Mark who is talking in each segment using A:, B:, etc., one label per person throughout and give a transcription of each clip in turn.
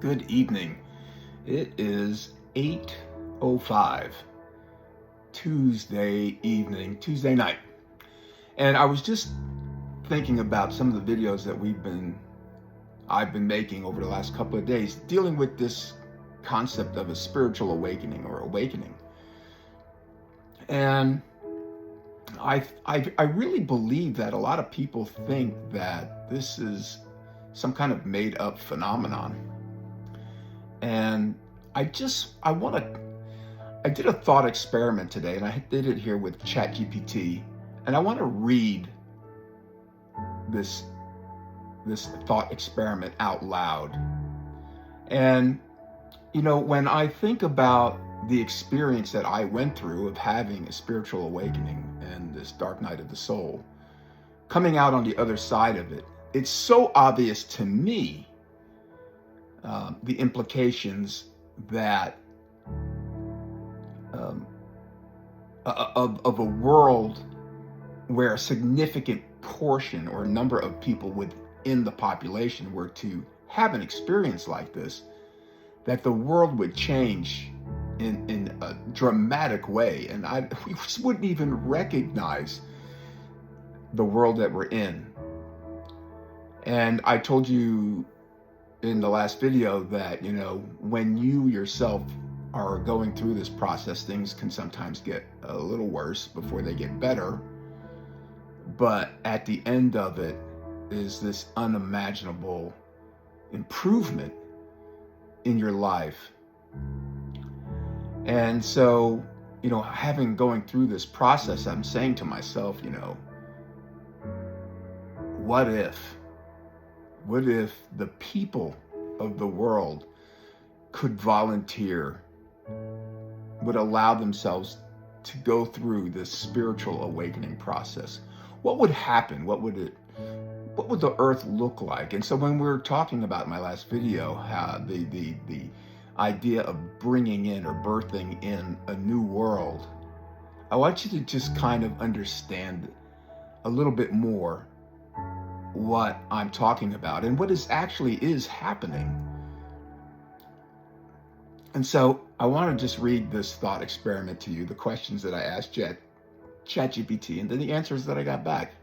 A: Good evening. It is 8:05 Tuesday evening, Tuesday night. And I was just thinking about some of the videos that I've been making over the last couple of days dealing with this concept of a spiritual awakening or awakening. And I really believe that a lot of people think that this is some kind of made up phenomenon. And I did a thought experiment today, and I did it here with ChatGPT, and I want to read this thought experiment out loud. And when I think about the experience that I went through of having a spiritual awakening and this dark night of the soul, coming out on the other side of it, it's so obvious to me the implications that of a world where a significant portion or number of people within the population were to have an experience like this, that the world would change in a dramatic way, and we just wouldn't even recognize the world that we're in. And I told you in the last video that, when you yourself are going through this process, things can sometimes get a little worse before they get better. But at the end of it is this unimaginable improvement in your life. And so, having going through this process, I'm saying to myself, what if the people of the world could volunteer, would allow themselves to go through this spiritual awakening process? What would happen? What would the earth look like? And so when we were talking about in my last video, how the idea of bringing in or birthing in a new world, I want you to just kind of understand a little bit more what I'm talking about and what is happening. And so I want to just read this thought experiment to you, the questions that I asked ChatGPT, and then the answers that I got back.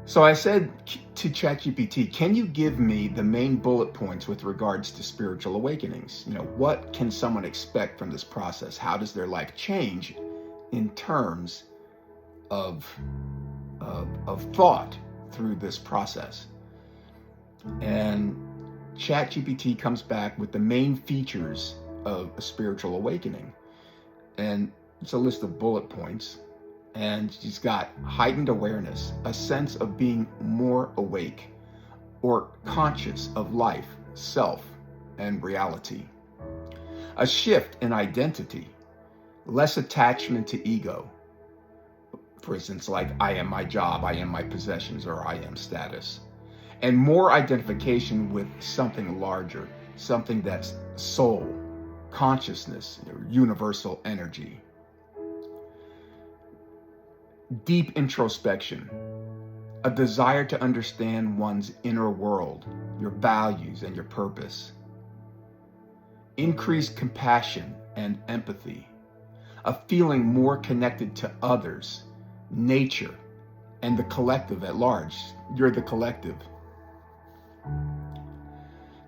A: So I said to ChatGPT, can you give me the main bullet points with regards to spiritual awakenings? What can someone expect from this process? How does their life change in terms of thought through this process? And ChatGPT comes back with the main features of a spiritual awakening. And it's a list of bullet points. And she's got heightened awareness, a sense of being more awake or conscious of life, self, and reality. A shift in identity, less attachment to ego. For instance, like I am my job, I am my possessions, or I am status. And more identification with something larger, something that's soul, consciousness, universal energy. Deep introspection, a desire to understand one's inner world, your values, and your purpose. Increased compassion and empathy, a feeling more connected to others, nature, and the collective at large. You're the collective.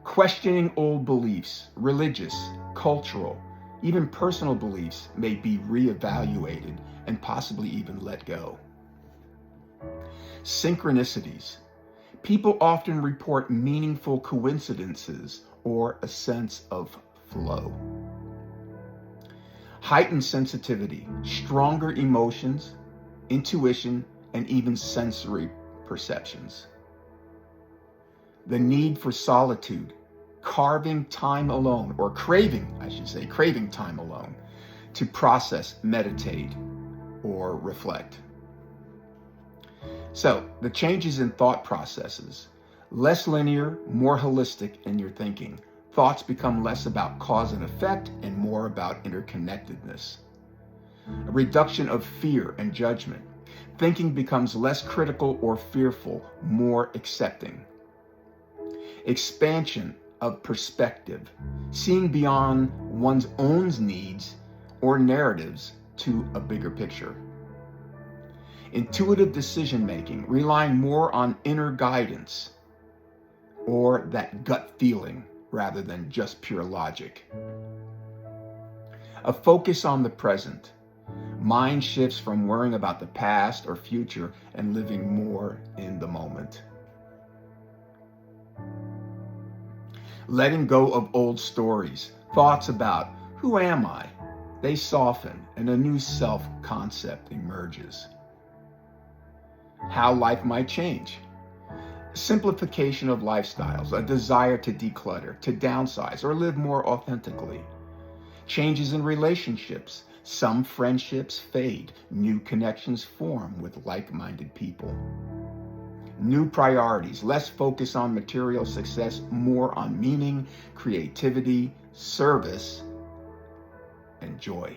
A: Questioning old beliefs, religious, cultural, even personal beliefs may be reevaluated and possibly even let go. Synchronicities. People often report meaningful coincidences or a sense of flow. Heightened sensitivity, stronger emotions, intuition, and even sensory perceptions. The need for solitude, craving time alone to process, meditate, or reflect. So the changes in thought processes, less linear, more holistic in your thinking. Thoughts become less about cause and effect and more about interconnectedness. A reduction of fear and judgment. Thinking becomes less critical or fearful, more accepting. expansion of perspective, seeing beyond one's own needs or narratives to a bigger picture. Intuitive decision making, relying more on inner guidance or that gut feeling rather than just pure logic. A focus on the present. Mind shifts from worrying about the past or future and living more in the moment. Letting go of old stories, thoughts about who am I? They soften and a new self-concept emerges. How life might change. Simplification of lifestyles, a desire to declutter, to downsize, or live more authentically. Changes in relationships. Some friendships fade, new connections form with like-minded people. New priorities, less focus on material success, more on meaning, creativity, service, and joy.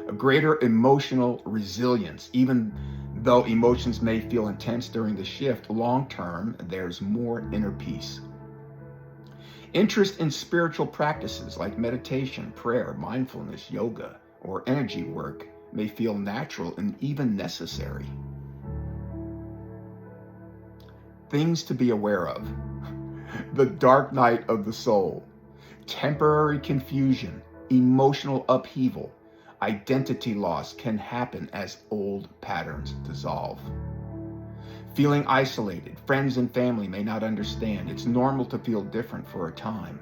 A: A greater emotional resilience, even though emotions may feel intense during the shift, long-term, there's more inner peace. Interest in spiritual practices like meditation, prayer, mindfulness, yoga, or energy work may feel natural and even necessary. Things to be aware of. The dark night of the soul. Temporary confusion, emotional upheaval, identity loss can happen as old patterns dissolve. Feeling isolated, friends and family may not understand. It's normal to feel different for a time.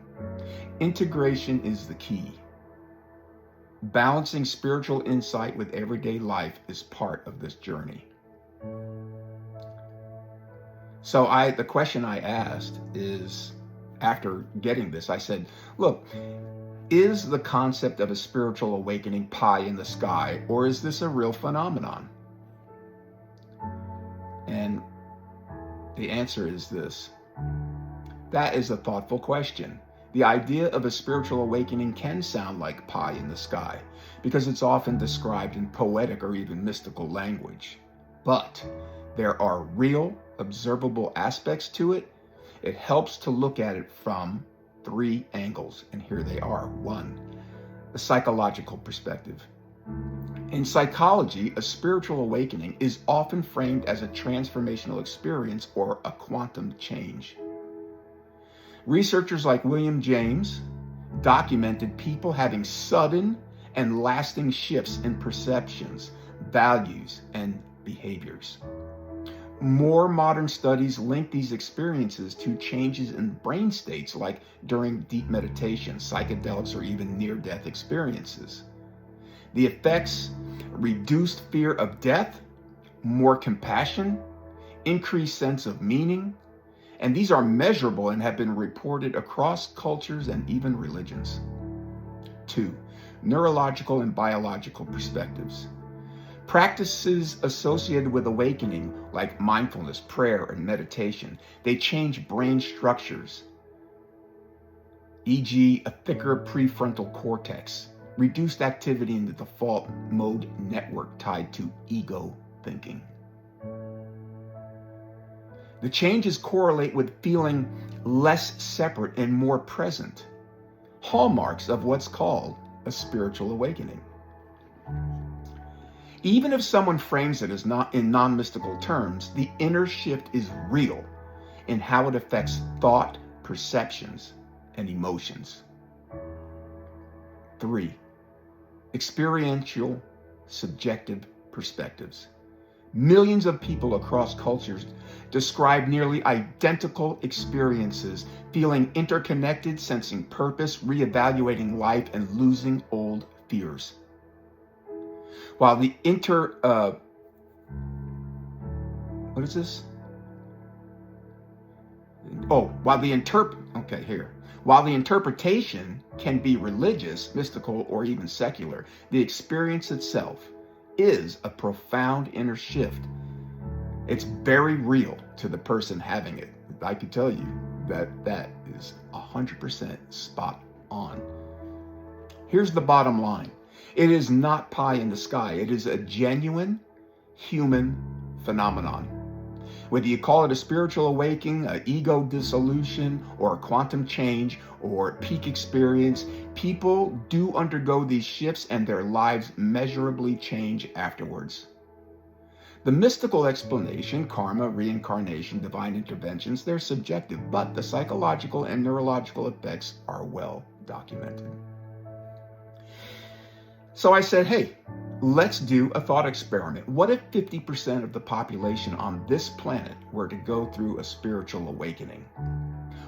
A: Integration is the key. Balancing spiritual insight with everyday life is part of this journey. So the question I asked is, after getting this, I said, look, is the concept of a spiritual awakening pie in the sky, or is this a real phenomenon? And the answer is this. That is a thoughtful question. The idea of a spiritual awakening can sound like pie in the sky because it's often described in poetic or even mystical language. But there are real, observable aspects to it. It helps to look at it from 3 angles, and here they are. 1, a psychological perspective. In psychology, a spiritual awakening is often framed as a transformational experience or a quantum change. Researchers like William James documented people having sudden and lasting shifts in perceptions, values, and behaviors. More modern studies link these experiences to changes in brain states like during deep meditation, psychedelics, or even near-death experiences. The effects: reduced fear of death, more compassion, increased sense of meaning, and these are measurable and have been reported across cultures and even religions. 2, neurological and biological perspectives. Practices associated with awakening, like mindfulness, prayer, and meditation, they change brain structures, e.g. a thicker prefrontal cortex, reduced activity in the default mode network tied to ego thinking. The changes correlate with feeling less separate and more present, hallmarks of what's called a spiritual awakening. Even if someone frames it as not in non-mystical terms, the inner shift is real in how it affects thought, perceptions, and emotions. 3, experiential, subjective perspectives. Millions of people across cultures describe nearly identical experiences, feeling interconnected, sensing purpose, reevaluating life, and losing old fears. While the While the interpretation can be religious, mystical, or even secular, the experience itself is a profound inner shift. It's very real to the person having it. I can tell you that is 100% spot on. Here's the bottom line. It is not pie in the sky. It is a genuine human phenomenon. Whether you call it a spiritual awakening, an ego dissolution, or a quantum change, or peak experience, people do undergo these shifts and their lives measurably change afterwards. The mystical explanation, karma, reincarnation, divine interventions, they're subjective, but the psychological and neurological effects are well documented. So I said, hey, let's do a thought experiment. What if 50% of the population on this planet were to go through a spiritual awakening?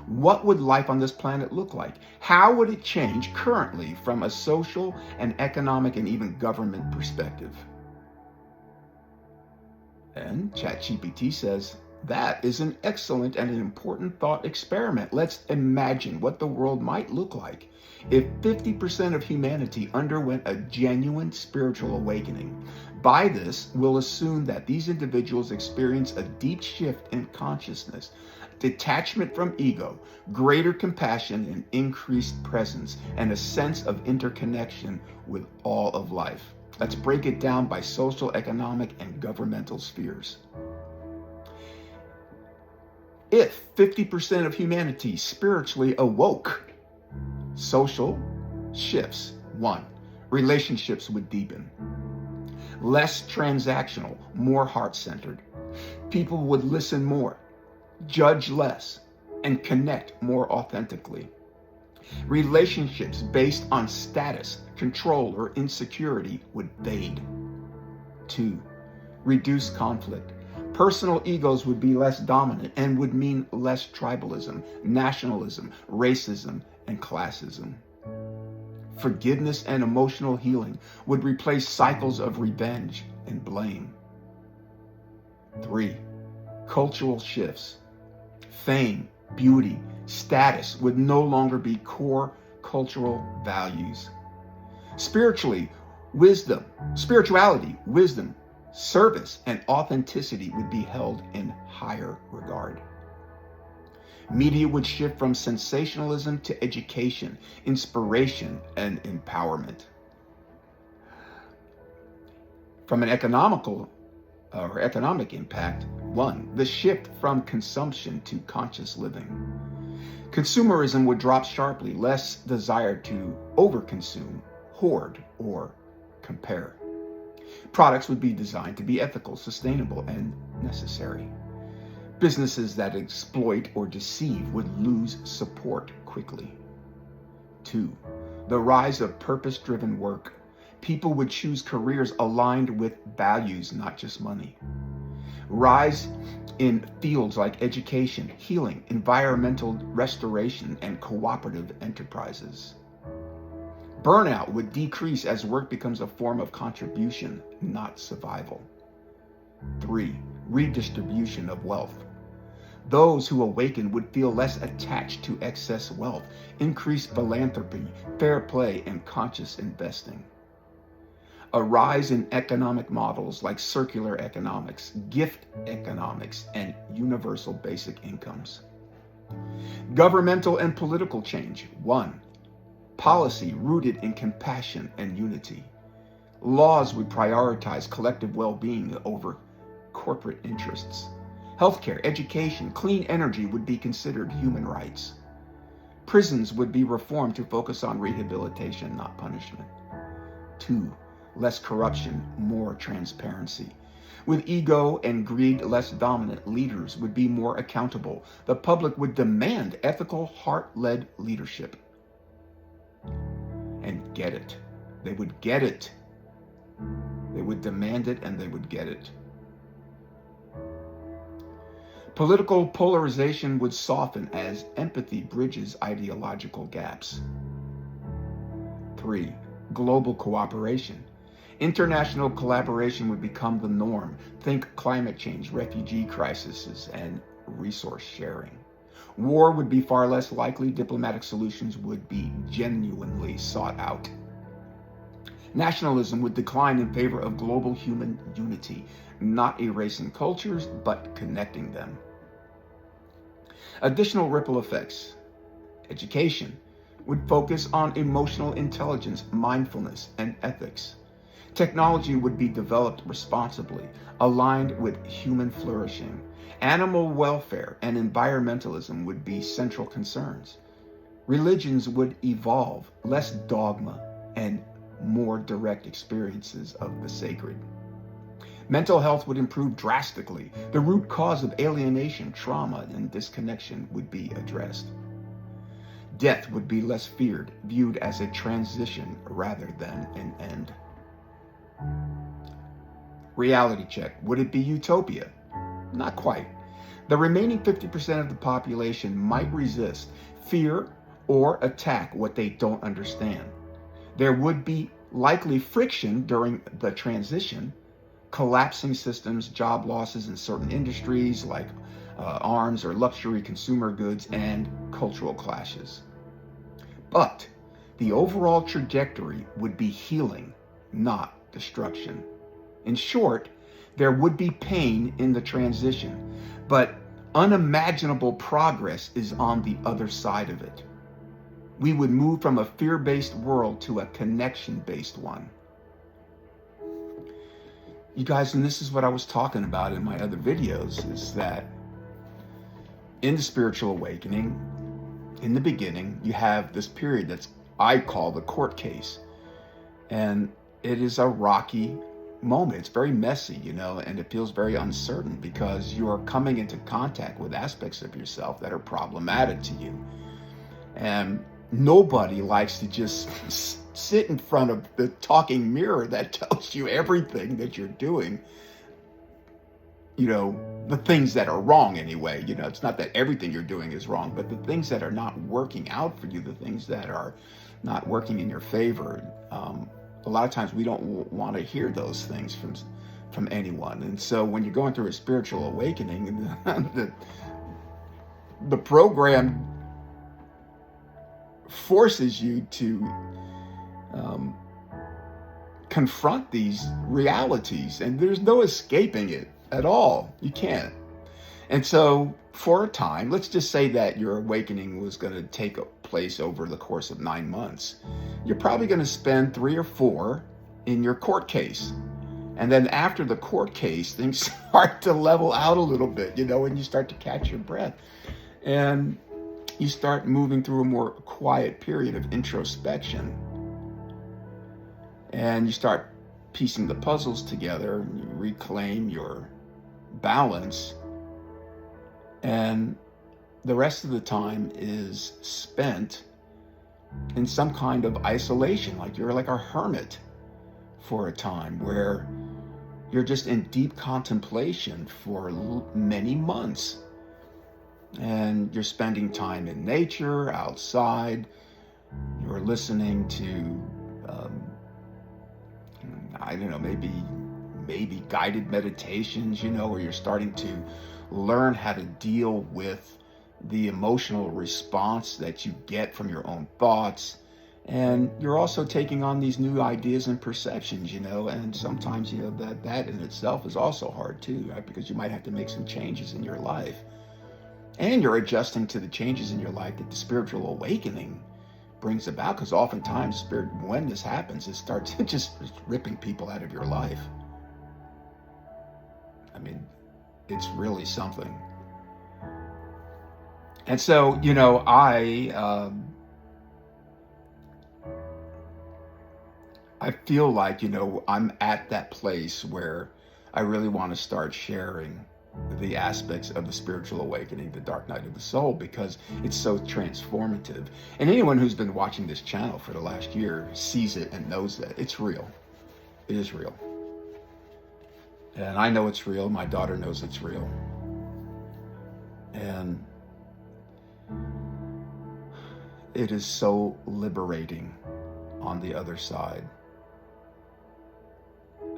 A: What would life on this planet look like? How would it change currently from a social and economic and even government perspective? And ChatGPT says, that is an excellent and an important thought experiment. Let's imagine what the world might look like if 50% of humanity underwent a genuine spiritual awakening. By this, we'll assume that these individuals experience a deep shift in consciousness, detachment from ego, greater compassion and increased presence, and a sense of interconnection with all of life. Let's break it down by social, economic, and governmental spheres. If 50% of humanity spiritually awoke, social shifts. 1. Relationships would deepen. Less transactional, more heart-centered. People would listen more, judge less, and connect more authentically. Relationships based on status, control, or insecurity would fade. 2. Reduce conflict. Personal egos would be less dominant and would mean less tribalism, nationalism, racism, and classism. Forgiveness and emotional healing would replace cycles of revenge and blame. 3. Cultural shifts. Fame, beauty, status would no longer be core cultural values. Spirituality, wisdom, service, and authenticity would be held in higher regard. Media would shift from sensationalism to education, inspiration, and empowerment. From an economic impact, 1, the shift from consumption to conscious living. Consumerism would drop sharply, less desire to overconsume, hoard, or compare. Products would be designed to be ethical, sustainable, and necessary. Businesses that exploit or deceive would lose support quickly. 2, the rise of purpose-driven work. People would choose careers aligned with values, not just money. Rise in fields like education, healing, environmental restoration, and cooperative enterprises. Burnout would decrease as work becomes a form of contribution, not survival. 3, redistribution of wealth. Those who awaken would feel less attached to excess wealth, increased philanthropy, fair play, and conscious investing. A rise in economic models like circular economics, gift economics, and universal basic incomes. Governmental and political change. 1, policy rooted in compassion and unity. Laws would prioritize collective well-being over corporate interests. Healthcare, education, clean energy would be considered human rights. Prisons would be reformed to focus on rehabilitation, not punishment. 2, less corruption, more transparency. With ego and greed less dominant, leaders would be more accountable. The public would demand ethical, heart-led leadership. And get it. They would get it. They would demand it and they would get it. Political polarization would soften as empathy bridges ideological gaps. 3, global cooperation. International collaboration would become the norm. Think climate change, refugee crises, and resource sharing. War would be far less likely. Diplomatic solutions would be genuinely sought out. Nationalism would decline in favor of global human unity, not erasing cultures, but connecting them. Additional ripple effects. Education would focus on emotional intelligence, mindfulness, and ethics. Technology would be developed responsibly, aligned with human flourishing. Animal welfare and environmentalism would be central concerns. Religions would evolve, less dogma and more direct experiences of the sacred. Mental health would improve drastically. The root cause of alienation, trauma, and disconnection would be addressed. Death would be less feared, viewed as a transition rather than an end. Reality check. Would it be utopia? Not quite. The remaining 50% of the population might resist, fear, or attack what they don't understand. There would be likely friction during the transition, collapsing systems, job losses in certain industries like arms or luxury consumer goods, and cultural clashes. But the overall trajectory would be healing, not destruction. In short, there would be pain in the transition, but unimaginable progress is on the other side of it. We would move from a fear-based world to a connection-based one. You guys, and this is what I was talking about in my other videos, is that in the spiritual awakening, in the beginning, you have this period that's I call the court case. And it is a rocky moment. It's very messy, and it feels very uncertain because you are coming into contact with aspects of yourself that are problematic to you. And nobody likes to just sit in front of the talking mirror that tells you everything that you're doing, the things that are wrong anyway. It's not that everything you're doing is wrong, but the things that are not working out for you, the things that are not working in your favor. A lot of times we don't want to hear those things from anyone. And so when you're going through a spiritual awakening, the program forces you to confront these realities, and there's no escaping it at all. You can't. And so for a time, let's just say that your awakening was going to take place over the course of 9 months. You're probably going to spend 3 or 4 in your court case. And then after the court case, things start to level out a little bit, and you start to catch your breath. And you start moving through a more quiet period of introspection. And you start piecing the puzzles together, and you reclaim your balance. And the rest of the time is spent in some kind of isolation, like you're like a hermit for a time where you're just in deep contemplation for many months. And you're spending time in nature, outside. You're listening to, maybe guided meditations, where you're starting to learn how to deal with the emotional response that you get from your own thoughts. And you're also taking on these new ideas and perceptions, and sometimes, that in itself is also hard too, right? Because you might have to make some changes in your life. And you're adjusting to the changes in your life that the spiritual awakening brings about, because oftentimes, when this happens, it starts just ripping people out of your life. I mean, it's really something. And so, I feel like, I'm at that place where I really want to start sharing the aspects of the spiritual awakening, the dark night of the soul, because it's so transformative. And anyone who's been watching this channel for the last year sees it and knows that it's real. It is real. And I know it's real. My daughter knows it's real. And it is so liberating on the other side.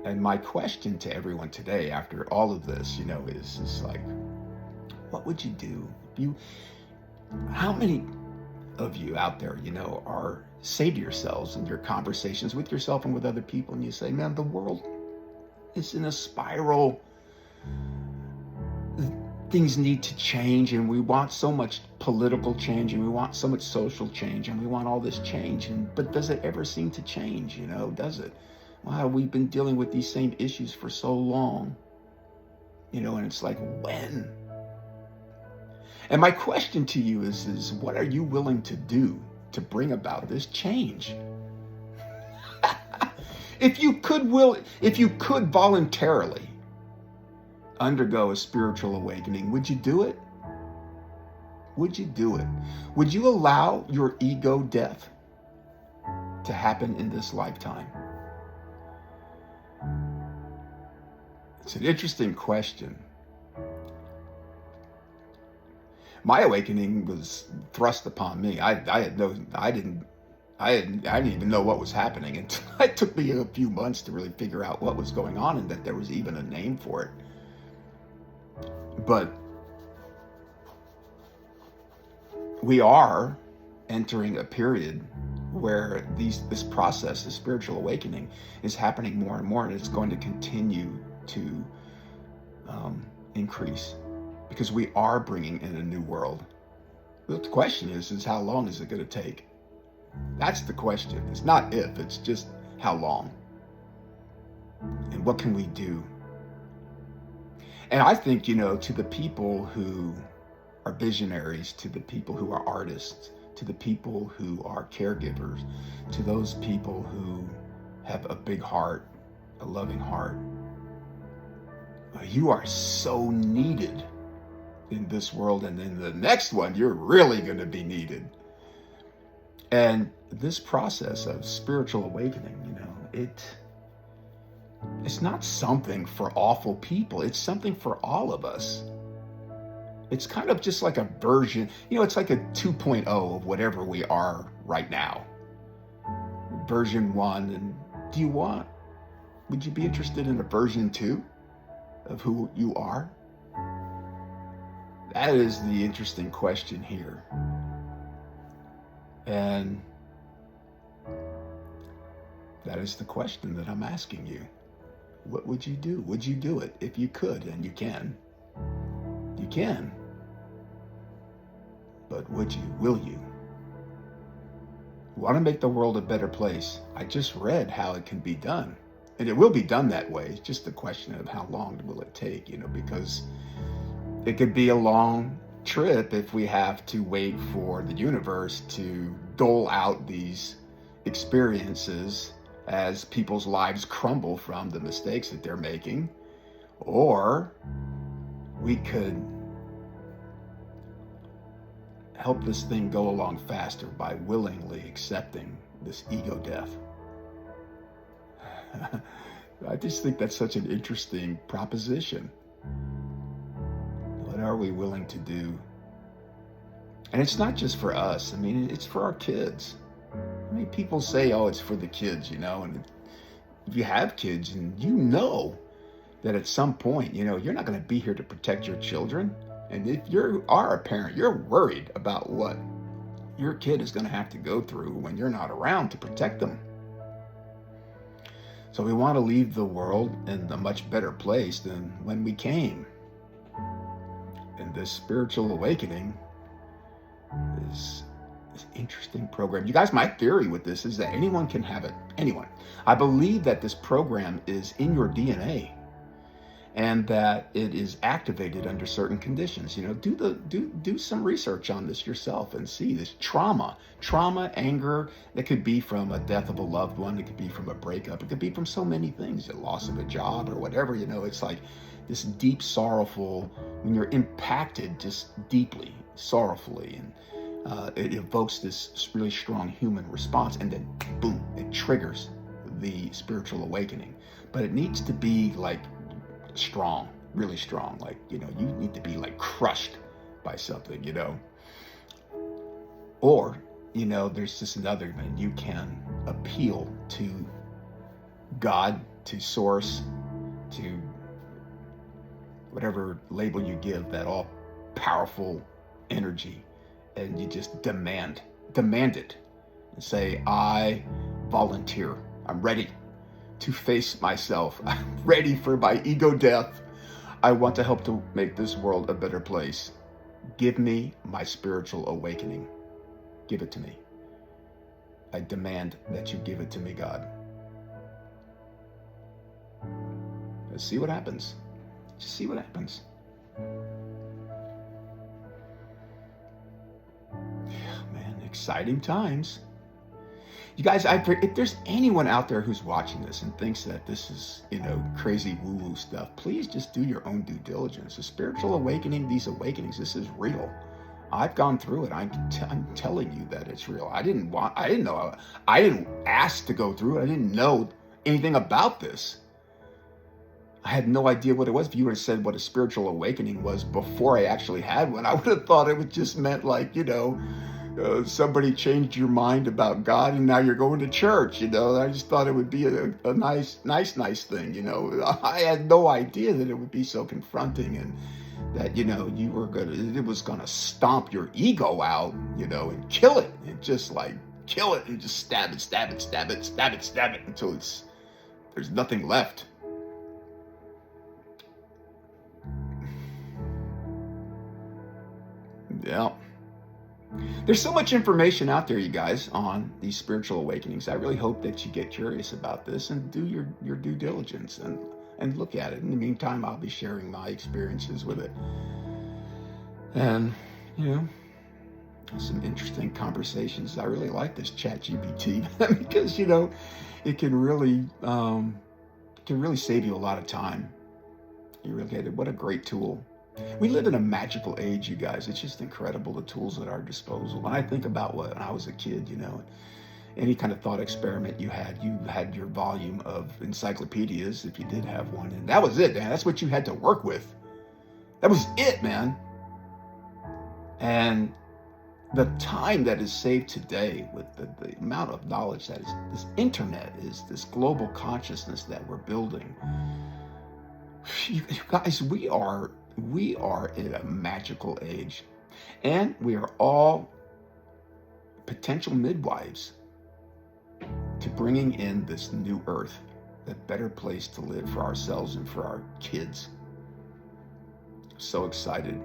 A: And my question to everyone today, after all of this, is like, what would you do? How many of you out there, say to yourselves in your conversations with yourself and with other people, and you say, man, the world is in a spiral. Things need to change, and we want so much political change, and we want so much social change, and we want all this change. But does it ever seem to change? Does it? Wow, we've been dealing with these same issues for so long, and it's like, when? And my question to you is what are you willing to do to bring about this change? If you could voluntarily undergo a spiritual awakening, would you do it? Would you do it? Would you allow your ego death to happen in this lifetime? It's an interesting question. My awakening was thrust upon me. I didn't even know what was happening. And it took me a few months to really figure out what was going on and that there was even a name for it. But we are entering a period where this process, the spiritual awakening, is happening more and more, and it's going to continue to increase because we are bringing in a new world. But the question is how long is it going to take? That's the question. It's not if, it's just how long. And what can we do? And I think, to the people who are visionaries, to the people who are artists, to the people who are caregivers, to those people who have a big heart, a loving heart, you are so needed in this world, and in the next one, you're really going to be needed. And this process of spiritual awakening, it's not something for awful people. It's something for all of us. It's kind of just like a version, it's like a 2.0 of whatever we are right now. Version 1, and would you be interested in a version 2 of who you are? That is the interesting question here. And that is the question that I'm asking you. What would you do? Would you do it if you could? And you can. You can. But would you? Will you? You want to make the world a better place? I just read how it can be done. And it will be done that way. It's just a question of how long will it take, because it could be a long trip if we have to wait for the universe to dole out these experiences as people's lives crumble from the mistakes that they're making. Or we could help this thing go along faster by willingly accepting this ego death. I just think that's such an interesting proposition. What are we willing to do? And it's not just for us. It's for our kids. People say, it's for the kids, and if you have kids and that at some point, you're not going to be here to protect your children. And if you are a parent, you're worried about what your kid is going to have to go through when you're not around to protect them. So we want to leave the world in a much better place than when we came. And this spiritual awakening is this interesting program. You guys, my theory with this is that anyone can have it. Anyone. I believe that this program is in your DNA and that it is activated under certain conditions. Do some research on this yourself and see this trauma, anger. That could be from a death of a loved one. It could be from a breakup. It could be from so many things, a loss of a job or whatever. It's like this deep, sorrowful, when you're impacted just deeply, sorrowfully, and it evokes this really strong human response, and then boom, it triggers the spiritual awakening. But it needs to be like strong, really strong. Like, you need to be like crushed by something, Or, there's just another thing. You can appeal to God, to source, to whatever label you give that all powerful energy, and you just demand it and say, I volunteer. I'm ready to face myself. I'm ready for my ego death. I want to help to make this world a better place. Give me my spiritual awakening. Give it to me. I demand that you give it to me, God. Let's see what happens. Just see what happens. Yeah, man, exciting times. You guys, if there's anyone out there who's watching this and thinks that this is, crazy woo-woo stuff, please just do your own due diligence. The spiritual awakening, these awakenings, this is real. I've gone through it. I'm telling you that it's real. I didn't know. I didn't ask to go through it. I didn't know anything about this. I had no idea what it was. If you would have said what a spiritual awakening was before I actually had one, I would have thought it would just meant like, somebody changed your mind about God and now you're going to church. I just thought it would be a nice thing. I had no idea that it would be so confronting and that, it was going to stomp your ego out, and kill it and just like kill it and just stab it until there's nothing left. Yeah. There's so much information out there, you guys, on these spiritual awakenings. I really hope that you get curious about this and do your due diligence and look at it. In the meantime, I'll be sharing my experiences with it. And, some interesting conversations. I really like this ChatGPT because, it can really save you a lot of time. You really get it. What a great tool. We live in a magical age, you guys. It's just incredible, the tools at our disposal. When I think about when I was a kid, any kind of thought experiment you had your volume of encyclopedias, if you did have one. And that was it, man. That's what you had to work with. That was it, man. And the time that is saved today with the amount of knowledge that is, this internet is, this global consciousness that we're building. You guys, we are in a magical age, and we are all potential midwives to bringing in this new earth, a better place to live for ourselves and for our kids. So excited.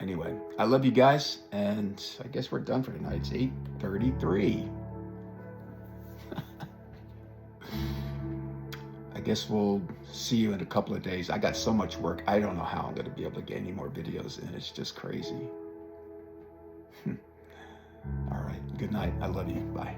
A: Anyway, I love you guys, and I guess we're done for tonight. It's 8:33. I guess we'll see you in a couple of days. I got so much work. I don't know how I'm going to be able to get any more videos in. It's just crazy. All right. Good night. I love you. Bye.